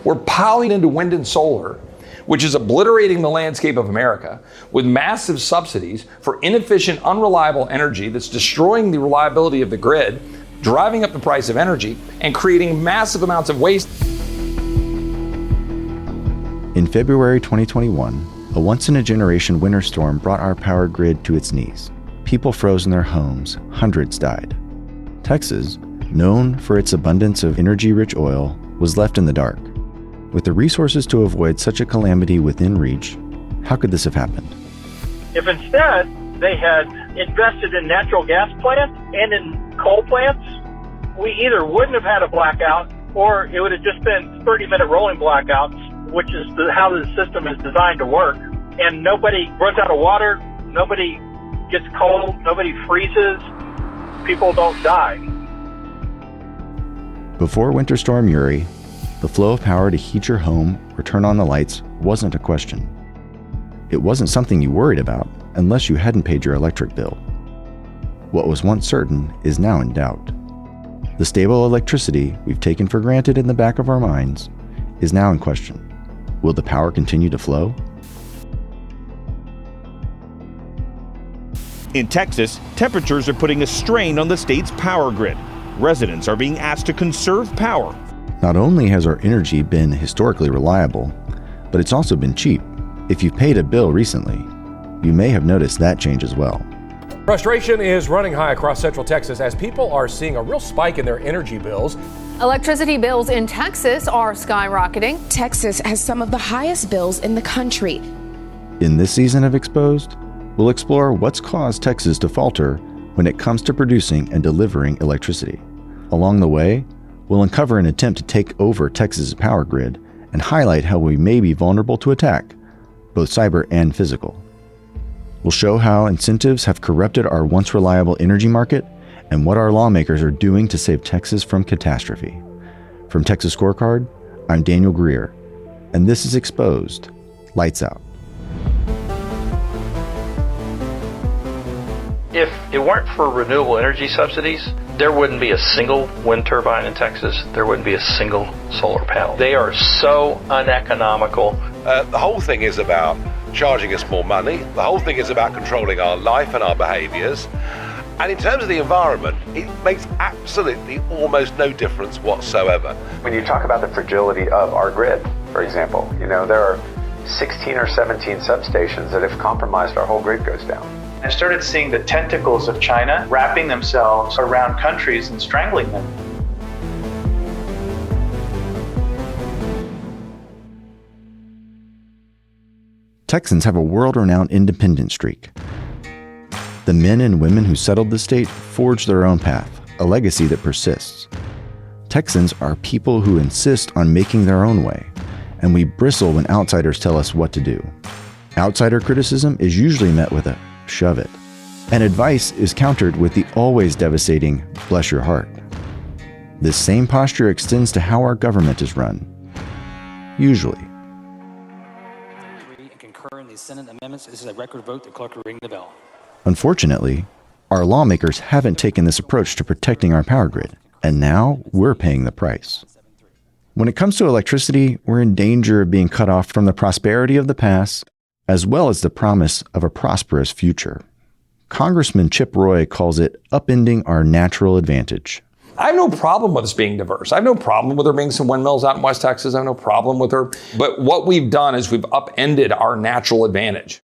We're piling into wind and solar, which is obliterating the landscape of America with massive subsidies for inefficient, unreliable energy that's destroying the reliability of the grid, driving up the price of energy, and creating massive amounts of waste. In February 2021, a once-in-a-generation winter storm brought our power grid to its knees. People froze in their homes, hundreds died. Texas, known for its abundance of energy-rich oil, was left in the dark. With the resources to avoid such a calamity within reach, how could this have happened? If instead they had invested in natural gas plants and in coal plants, we either wouldn't have had a blackout or it would have just been 30-minute rolling blackouts, which is how the system is designed to work. And nobody runs out of water, nobody gets cold, nobody freezes, people don't die. Before Winter Storm Uri, the flow of power to heat your home or turn on the lights wasn't a question. It wasn't something you worried about unless you hadn't paid your electric bill. What was once certain is now in doubt. The stable electricity we've taken for granted in the back of our minds is now in question. Will the power continue to flow? In Texas, temperatures are putting a strain on the state's power grid. Residents are being asked to conserve power. Not only has our energy been historically reliable, but it's also been cheap. If you've paid a bill recently, you may have noticed that change as well. Frustration is running high across Central Texas as people are seeing a real spike in their energy bills. Electricity bills in Texas are skyrocketing. Texas has some of the highest bills in the country. In this season of Exposed, we'll explore what's caused Texas to falter when it comes to producing and delivering electricity. Along the way, we'll uncover an attempt to take over Texas's power grid and highlight how we may be vulnerable to attack, both cyber and physical. We'll show how incentives have corrupted our once reliable energy market and what our lawmakers are doing to save Texas from catastrophe. From Texas Scorecard, I'm Daniel Greer, and this is Exposed, Lights Out. If it weren't for renewable energy subsidies, there wouldn't be a single wind turbine in Texas. There wouldn't be a single solar panel. They are so uneconomical. The whole thing is about charging us more money. The whole thing is about controlling our life and our behaviors. And in terms of the environment, it makes absolutely almost no difference whatsoever. When you talk about the fragility of our grid, for example, there are 16 or 17 substations that if compromised, our whole grid goes down. I started seeing the tentacles of China wrapping themselves around countries and strangling them. Texans have a world-renowned independent streak. The men and women who settled the state forged their own path, a legacy that persists. Texans are people who insist on making their own way, and we bristle when outsiders tell us what to do. Outsider criticism is usually met with a shove it, and advice is countered with the always devastating bless your heart. This same posture extends to how our government is run. Usually. And concur in the Senate amendments. This is a record vote. The clerk will ring the bell. Unfortunately, our lawmakers haven't taken this approach to protecting our power grid, and now we're paying the price. When it comes to electricity, we're in danger of being cut off from the prosperity of the past, as well as the promise of a prosperous future. Congressman Chip Roy calls it upending our natural advantage. I have no problem with us being diverse. I have no problem with there being some windmills out in West Texas. I have no problem with her. But what we've done is we've upended our natural advantage.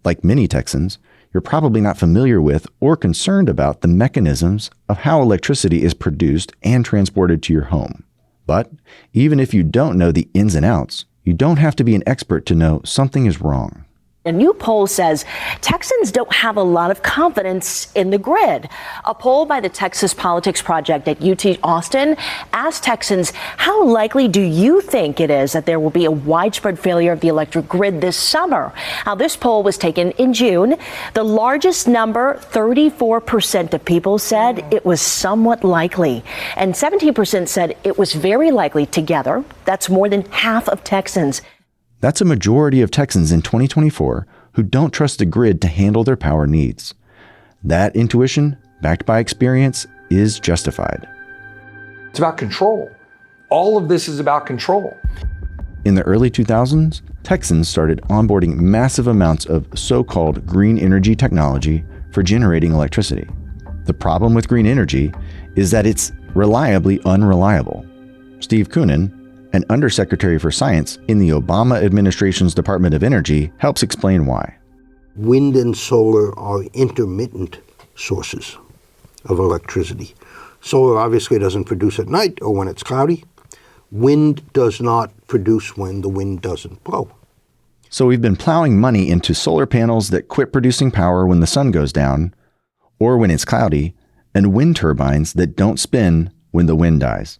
Like many Texans, you're probably not familiar with or concerned about the mechanisms of how electricity is produced and transported to your home. But even if you don't know the ins and outs, you don't have to be an expert to know something is wrong. A new poll says Texans don't have a lot of confidence in the grid. A poll by the Texas Politics Project at UT Austin asked Texans, how likely do you think it is that there will be a widespread failure of the electric grid this summer? Now, this poll was taken in June. The largest number, 34% of people said it was somewhat likely, and 17% said it was very likely. Together, that's more than half of Texans. That's a majority of Texans in 2024 who don't trust the grid to handle their power needs. That intuition, backed by experience, is justified. It's about control. All of this is about control. In the early 2000s, Texans started onboarding massive amounts of so-called green energy technology for generating electricity. The problem with green energy is that it's reliably unreliable. Steve Koonin, an undersecretary for science in the Obama administration's Department of Energy, helps explain why. Wind and solar are intermittent sources of electricity. Solar obviously doesn't produce at night or when it's cloudy. Wind does not produce when the wind doesn't blow. So we've been plowing money into solar panels that quit producing power when the sun goes down or when it's cloudy, and wind turbines that don't spin when the wind dies.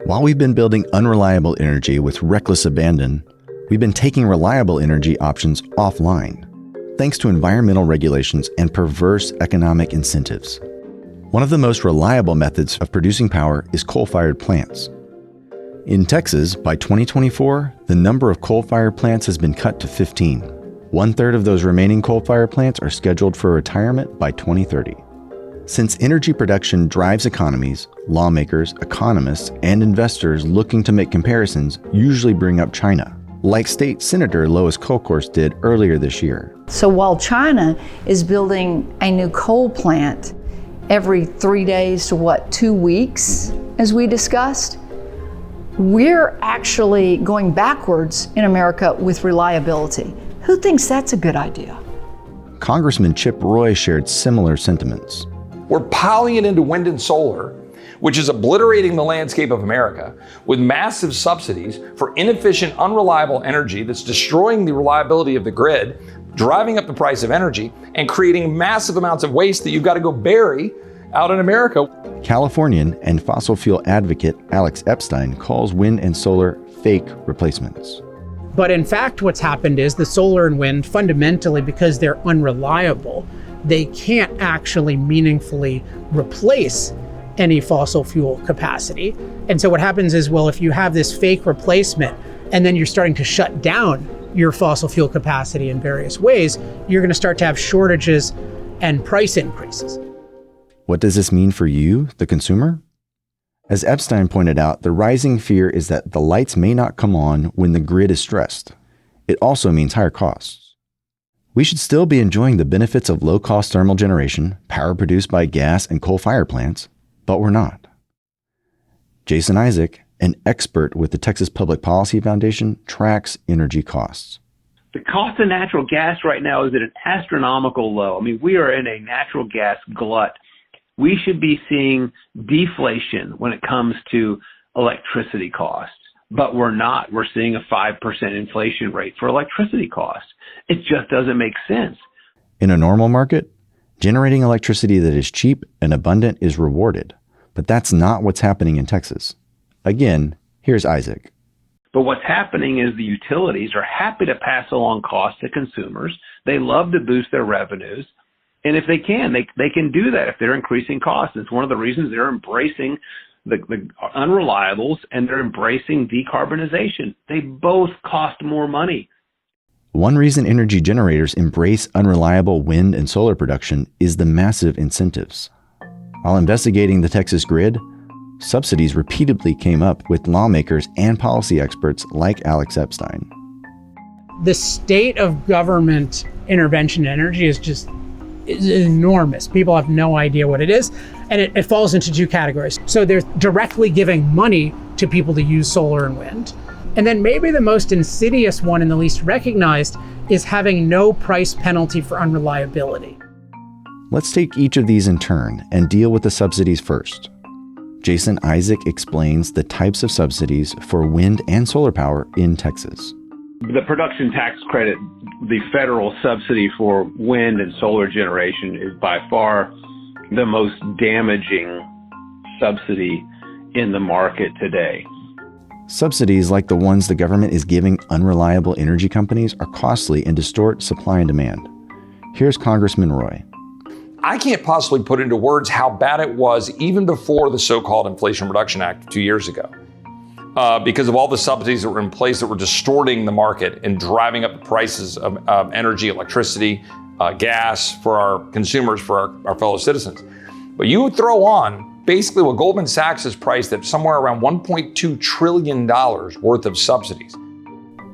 While we've been building unreliable energy with reckless abandon, we've been taking reliable energy options offline, thanks to environmental regulations and perverse economic incentives. One of the most reliable methods of producing power is coal-fired plants. In Texas, by 2024, the number of coal-fired plants has been cut to 15. 1/3 of those remaining coal-fired plants are scheduled for retirement by 2030. Since energy production drives economies, lawmakers, economists, and investors looking to make comparisons usually bring up China, like State Senator Lois Kolkhorst did earlier this year. So while China is building a new coal plant every 3 days to 2 weeks, as we discussed, we're actually going backwards in America with reliability. Who thinks that's a good idea? Congressman Chip Roy shared similar sentiments. We're piling it into wind and solar, which is obliterating the landscape of America with massive subsidies for inefficient, unreliable energy that's destroying the reliability of the grid, driving up the price of energy, and creating massive amounts of waste that you've got to go bury out in America. Californian and fossil fuel advocate Alex Epstein calls wind and solar fake replacements. But in fact, what's happened is the solar and wind, fundamentally because they're unreliable, they can't actually meaningfully replace any fossil fuel capacity. And so what happens is, well, if you have this fake replacement and then you're starting to shut down your fossil fuel capacity in various ways, you're going to start to have shortages and price increases. What does this mean for you, the consumer? As Epstein pointed out, the rising fear is that the lights may not come on when the grid is stressed. It also means higher costs. We should still be enjoying the benefits of low-cost thermal generation, power produced by gas and coal-fired plants, but we're not. Jason Isaac, an expert with the Texas Public Policy Foundation, tracks energy costs. The cost of natural gas right now is at an astronomical low. I mean, we are in a natural gas glut. We should be seeing deflation when it comes to electricity costs, but we're not. We're seeing a 5% inflation rate for electricity costs. It just doesn't make sense. In a normal market, generating electricity that is cheap and abundant is rewarded, but that's not what's happening in Texas. Again, here's Isaac. But what's happening is the utilities are happy to pass along costs to consumers. They love to boost their revenues. And if they can, they can do that if they're increasing costs. It's one of the reasons they're embracing the unreliables and they're embracing decarbonization. They both cost more money. One reason energy generators embrace unreliable wind and solar production is the massive incentives. While investigating the Texas grid, subsidies repeatedly came up with lawmakers and policy experts like Alex Epstein. The state of government intervention in energy is enormous. People have no idea what it is. And it falls into two categories. So they're directly giving money to people to use solar and wind. And then maybe the most insidious one and the least recognized is having no price penalty for unreliability. Let's take each of these in turn and deal with the subsidies first. Jason Isaac explains the types of subsidies for wind and solar power in Texas. The production tax credit, the federal subsidy for wind and solar generation, is by far the most damaging subsidy in the market today. Subsidies like the ones the government is giving unreliable energy companies are costly and distort supply and demand. Here's Congressman Roy. I can't possibly put into words how bad it was even before the so-called Inflation Reduction Act 2 years ago. Because of all the subsidies that were in place that were distorting the market and driving up the prices of energy, electricity, gas for our consumers, for our fellow citizens. But you would throw on basically what Goldman Sachs has priced at somewhere around $1.2 trillion worth of subsidies.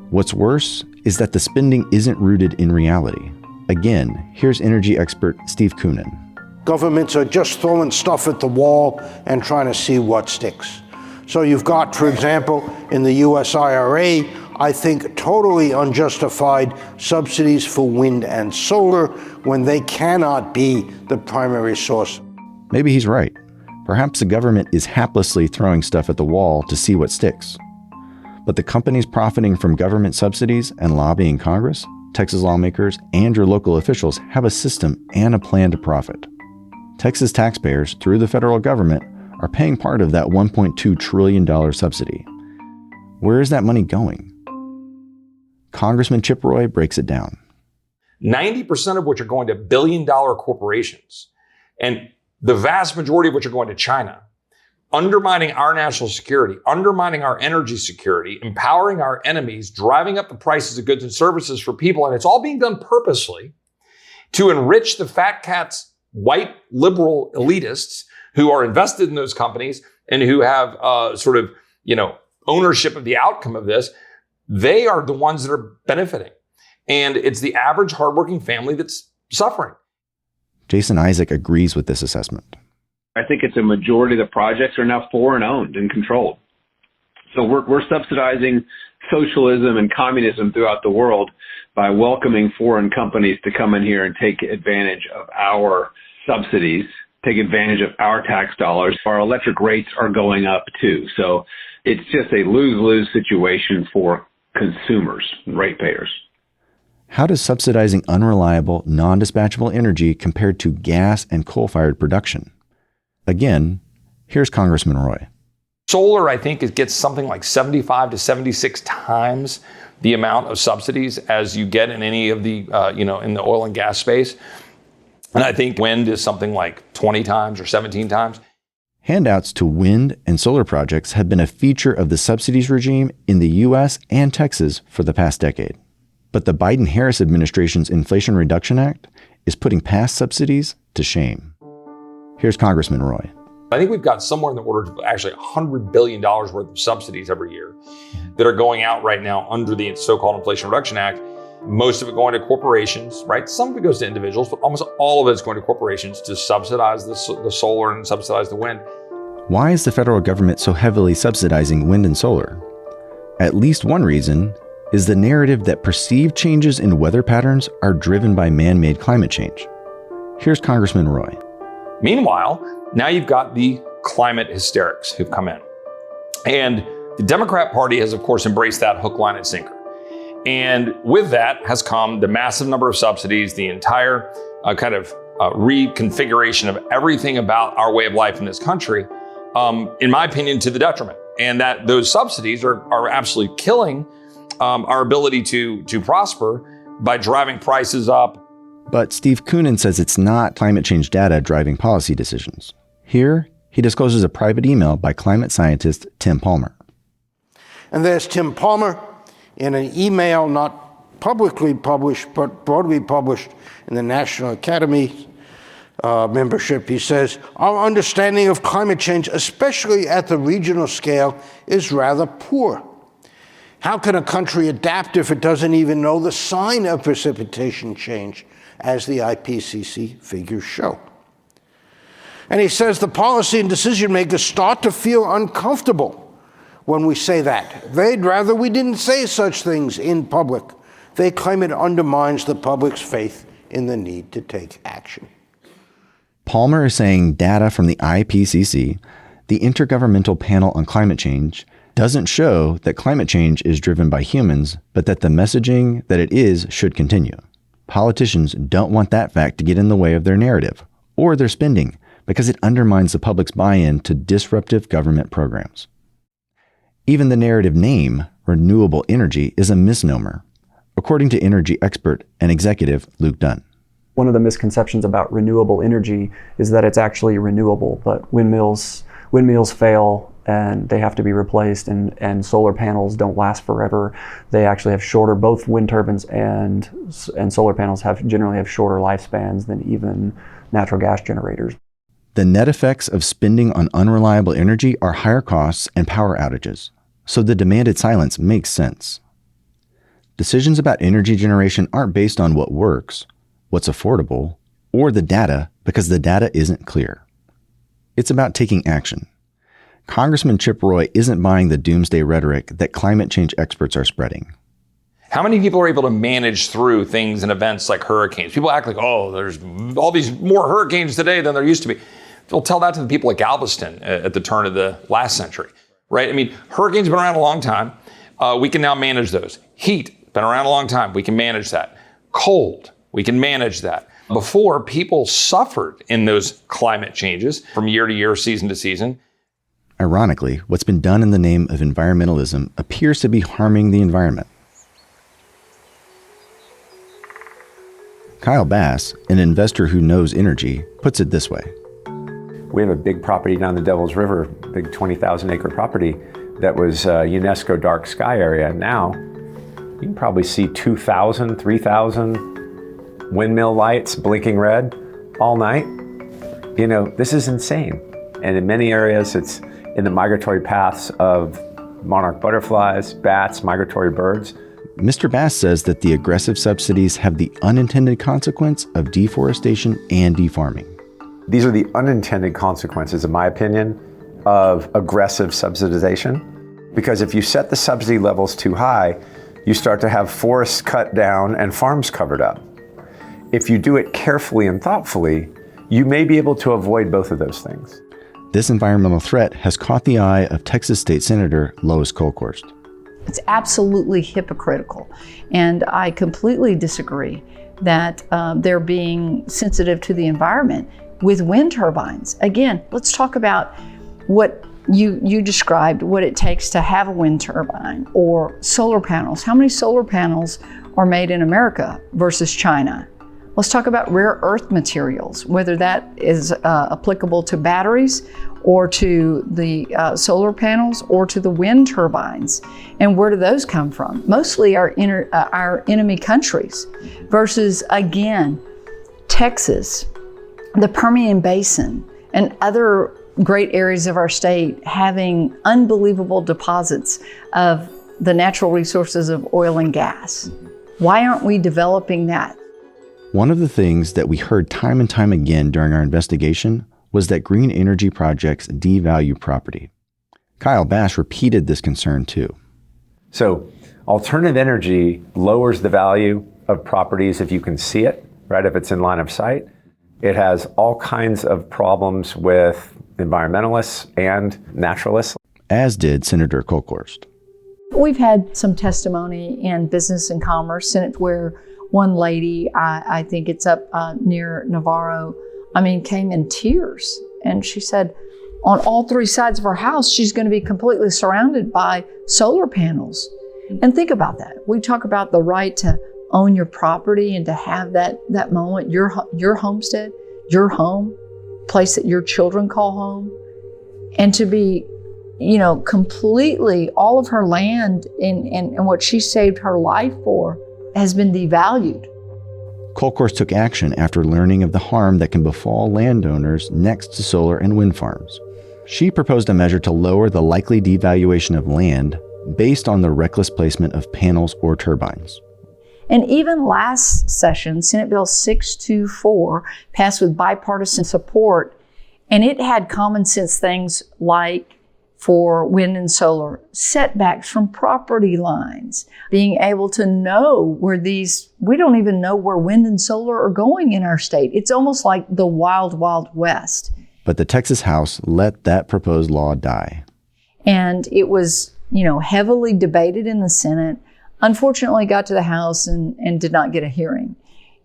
What's worse is that the spending isn't rooted in reality. Again, here's energy expert Steve Koonin. Governments are just throwing stuff at the wall and trying to see what sticks. So you've got, for example, in the US IRA, I think totally unjustified subsidies for wind and solar when they cannot be the primary source. Maybe he's right. Perhaps the government is haplessly throwing stuff at the wall to see what sticks. But the companies profiting from government subsidies and lobbying Congress, Texas lawmakers, and your local officials have a system and a plan to profit. Texas taxpayers, through the federal government, are paying part of that $1.2 trillion subsidy. Where is that money going? Congressman Chip Roy breaks it down. 90% of which are going to billion-dollar corporations, and the vast majority of which are going to China, undermining our national security, undermining our energy security, empowering our enemies, driving up the prices of goods and services for people. And it's all being done purposely to enrich the fat cats, white liberal elitists who are invested in those companies and who have ownership of the outcome of this. They are the ones that are benefiting. And it's the average hardworking family that's suffering. Jason Isaac agrees with this assessment. I think it's a majority of the projects are now foreign owned and controlled. So we're subsidizing socialism and communism throughout the world by welcoming foreign companies to come in here and take advantage of our subsidies, take advantage of our tax dollars. Our electric rates are going up too. So it's just a lose-lose situation for consumers, ratepayers. How does subsidizing unreliable, non-dispatchable energy compare to gas and coal-fired production? Again, here's Congressman Roy. Solar, I think, it gets something like 75 to 76 times the amount of subsidies as you get in any of the, in the oil and gas space. And I think wind is something like 20 times or 17 times. Handouts to wind and solar projects have been a feature of the subsidies regime in the U.S. and Texas for the past decade. But the Biden-Harris administration's Inflation Reduction Act is putting past subsidies to shame. Here's Congressman Roy. I think we've got somewhere in the order of actually $100 billion worth of subsidies every year that are going out right now under the so-called Inflation Reduction Act. Most of it going to corporations, right? Some of it goes to individuals, but almost all of it is going to corporations to subsidize the solar and subsidize the wind. Why is the federal government so heavily subsidizing wind and solar? At least one reason is the narrative that perceived changes in weather patterns are driven by man-made climate change. Here's Congressman Roy. Meanwhile, now you've got the climate hysterics who've come in. And the Democrat Party has, of course, embraced that hook, line, and sinker. And with that has come the massive number of subsidies, the entire reconfiguration of everything about our way of life in this country, in my opinion, to the detriment. And that those subsidies are absolutely killing our ability to prosper by driving prices up. But Steve Koonin says it's not climate change data driving policy decisions. Here, he discloses a private email by climate scientist Tim Palmer. And there's Tim Palmer in an email not publicly published, but broadly published in the National Academy membership. He says, our understanding of climate change, especially at the regional scale, is rather poor. How can a country adapt if it doesn't even know the sign of precipitation change, as the IPCC figures show? And he says the policy and decision makers start to feel uncomfortable when we say that. They'd rather we didn't say such things in public. They claim it undermines the public's faith in the need to take action. Palmer is saying data from the IPCC, the Intergovernmental Panel on Climate Change, doesn't show that climate change is driven by humans, but that the messaging that it is should continue. Politicians don't want that fact to get in the way of their narrative or their spending because it undermines the public's buy-in to disruptive government programs. Even the narrative name, renewable energy, is a misnomer, according to energy expert and executive Luke Dunn. One of the misconceptions about renewable energy is that it's actually renewable, but windmills fail and they have to be replaced, and solar panels don't last forever. They actually have shorter, both wind turbines and solar panels generally have shorter lifespans than even natural gas generators. The net effects of spending on unreliable energy are higher costs and power outages, so the demanded silence makes sense. Decisions about energy generation aren't based on what works, what's affordable, or the data, because the data isn't clear. It's about taking action. Congressman Chip Roy isn't buying the doomsday rhetoric that climate change experts are spreading. How many people are able to manage through things and events like hurricanes? People act like, oh, there's all these more hurricanes today than there used to be. They'll tell that to the people at Galveston at the turn of the last century, right? I mean, hurricanes have been around a long time. We can now manage those. Heat, been around a long time. We can manage that. Cold, we can manage that. Before, people suffered in those climate changes from year to year, season to season. Ironically, what's been done in the name of environmentalism appears to be harming the environment. Kyle Bass, an investor who knows energy, puts it this way. We have a big property down the Devil's River, big 20,000 acre property that was a UNESCO dark sky area. Now, you can probably see 2,000, 3,000 windmill lights blinking red all night. You know, this is insane. And in many areas, it's in the migratory paths of monarch butterflies, bats, migratory birds. Mr. Bass says that the aggressive subsidies have the unintended consequence of deforestation and defarming. These are the unintended consequences, in my opinion, of aggressive subsidization. Because if you set the subsidy levels too high, you start to have forests cut down and farms covered up. If you do it carefully and thoughtfully, you may be able to avoid both of those things. This environmental threat has caught the eye of Texas State Senator Lois Kolkhorst. It's absolutely hypocritical, and I completely disagree that they're being sensitive to the environment with wind turbines. Again, let's talk about what you described, what it takes to have a wind turbine or solar panels. How many solar panels are made in America versus China? Let's talk about rare earth materials, whether that is applicable to batteries or to the solar panels or to the wind turbines. And where do those come from? Mostly our enemy countries versus, again, Texas, the Permian Basin, and other great areas of our state having unbelievable deposits of the natural resources of oil and gas. Why aren't we developing that? One of the things that we heard time and time again during our investigation was that green energy projects devalue property. Kyle Bass repeated this concern too. So alternative energy lowers the value of properties if you can see it, right? If it's in line of sight. It has all kinds of problems with environmentalists and naturalists. As did Senator Kolkhorst. We've had some testimony in Business and Commerce Senate where one lady, I think it's up near Navarro, came in tears. And she said on all three sides of her house, she's going to be completely surrounded by solar panels. And think about that. We talk about the right to own your property and to have that moment, your homestead, your home, place that your children call home, and to be, completely all of her land and what she saved her life for has been devalued. Kolkhorst took action after learning of the harm that can befall landowners next to solar and wind farms. She proposed a measure to lower the likely devaluation of land based on the reckless placement of panels or turbines. And even last session, Senate Bill 624 passed with bipartisan support, and it had common sense things like, for wind and solar, setbacks from property lines, being able to know where we don't even know where wind and solar are going in our state. It's almost like the wild, wild west. But the Texas House let that proposed law die. And it was, heavily debated in the Senate, unfortunately got to the House and did not get a hearing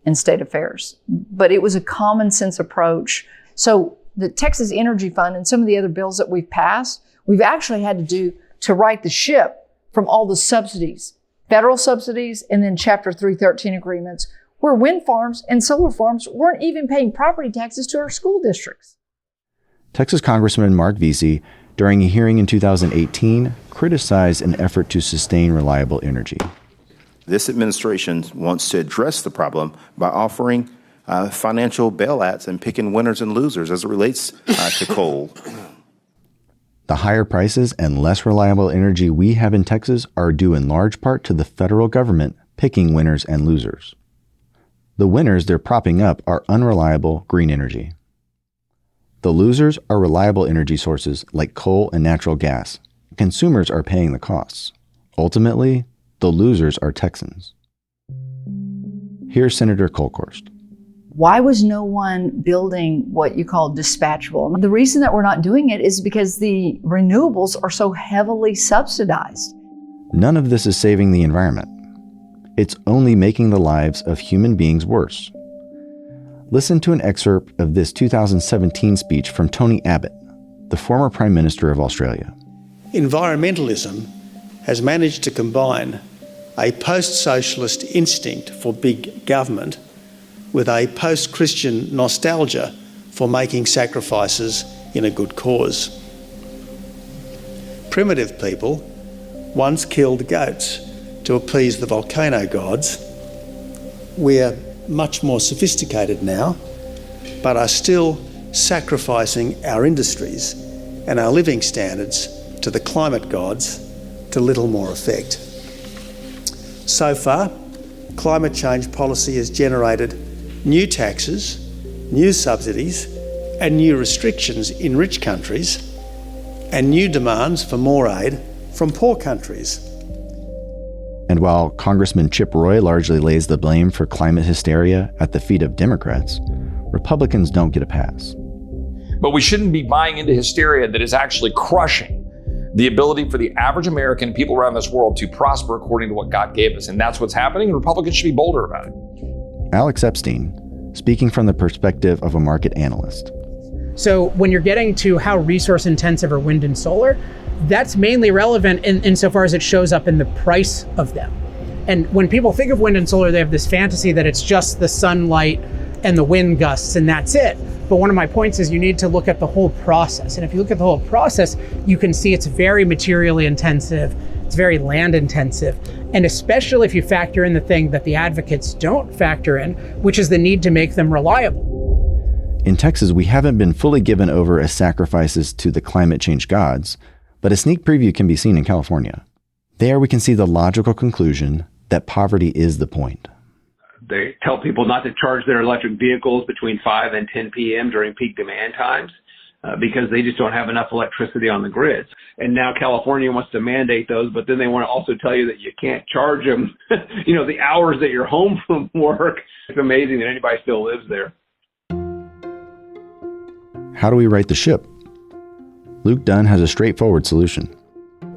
in State Affairs. But it was a common sense approach. So the Texas Energy Fund and some of the other bills that we've passed, we've actually had to do to right the ship from all the subsidies, federal subsidies, and then Chapter 313 agreements, where wind farms and solar farms weren't even paying property taxes to our school districts. Texas Congressman Mark Vesey, during a hearing in 2018, criticized an effort to sustain reliable energy. This administration wants to address the problem by offering financial bailouts and picking winners and losers as it relates to coal. The higher prices and less reliable energy we have in Texas are due in large part to the federal government picking winners and losers. The winners they're propping up are unreliable green energy. The losers are reliable energy sources like coal and natural gas. Consumers are paying the costs. Ultimately, the losers are Texans. Here's Senator Kolkhorst. Why was no one building what you call dispatchable? The reason that we're not doing it is because the renewables are so heavily subsidized. None of this is saving the environment. It's only making the lives of human beings worse. Listen to an excerpt of this 2017 speech from Tony Abbott, the former Prime Minister of Australia. Environmentalism has managed to combine a post-socialist instinct for big government with a post-Christian nostalgia for making sacrifices in a good cause. Primitive people once killed goats to appease the volcano gods. We're much more sophisticated now, but are still sacrificing our industries and our living standards to the climate gods to little more effect. So far, climate change policy has generated new taxes, new subsidies, and new restrictions in rich countries, and new demands for more aid from poor countries. And while Congressman Chip Roy largely lays the blame for climate hysteria at the feet of Democrats, Republicans don't get a pass. But we shouldn't be buying into hysteria that is actually crushing the ability for the average American, people around this world, to prosper according to what God gave us. And that's what's happening, and Republicans should be bolder about it. Alex Epstein, speaking from the perspective of a market analyst. So when you're getting to how resource intensive are wind and solar, that's mainly relevant insofar as it shows up in the price of them. And when people think of wind and solar, they have this fantasy that it's just the sunlight and the wind gusts and that's it. But one of my points is you need to look at the whole process. And if you look at the whole process, you can see it's very materially intensive, it's very land intensive. And especially if you factor in the thing that the advocates don't factor in, which is the need to make them reliable. In Texas, we haven't been fully given over as sacrifices to the climate change gods, but a sneak preview can be seen in California. There we can see the logical conclusion that poverty is the point. They tell people not to charge their electric vehicles between 5 and 10 p.m. during peak demand times because they just don't have enough electricity on the grids. And now California wants to mandate those, but then they want to also tell you that you can't charge them, the hours that you're home from work. It's amazing that anybody still lives there. How do we right the ship? Luke Dunn has a straightforward solution.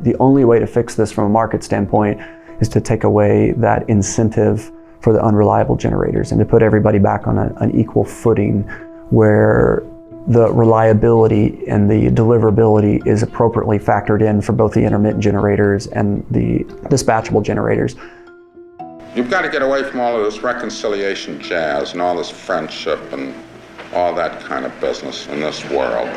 The only way to fix this from a market standpoint is to take away that incentive for the unreliable generators and to put everybody back on an equal footing where the reliability and the deliverability is appropriately factored in for both the intermittent generators and the dispatchable generators. You've got to get away from all of this reconciliation jazz and all this friendship and all that kind of business in this world.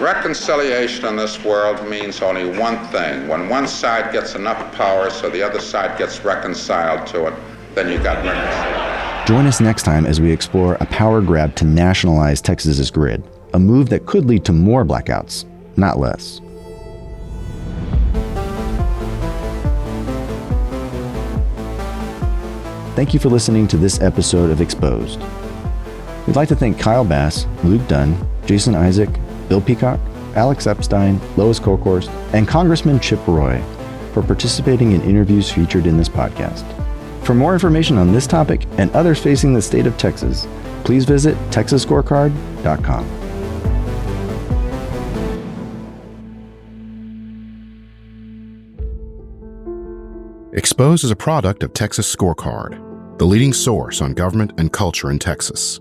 Reconciliation in this world means only one thing. When one side gets enough power so the other side gets reconciled to it, then you got reconciliation. Join us next time as we explore a power grab to nationalize Texas's grid, a move that could lead to more blackouts, not less. Thank you for listening to this episode of Exposed. We'd like to thank Kyle Bass, Luke Dunn, Jason Isaac, Bill Peacock, Alex Epstein, Lois Kolkhorst, and Congressman Chip Roy for participating in interviews featured in this podcast. For more information on this topic and others facing the state of Texas, please visit texasscorecard.com. Exposed is a product of Texas Scorecard, the leading source on government and culture in Texas.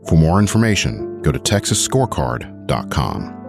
For more information, go to texasscorecard.com.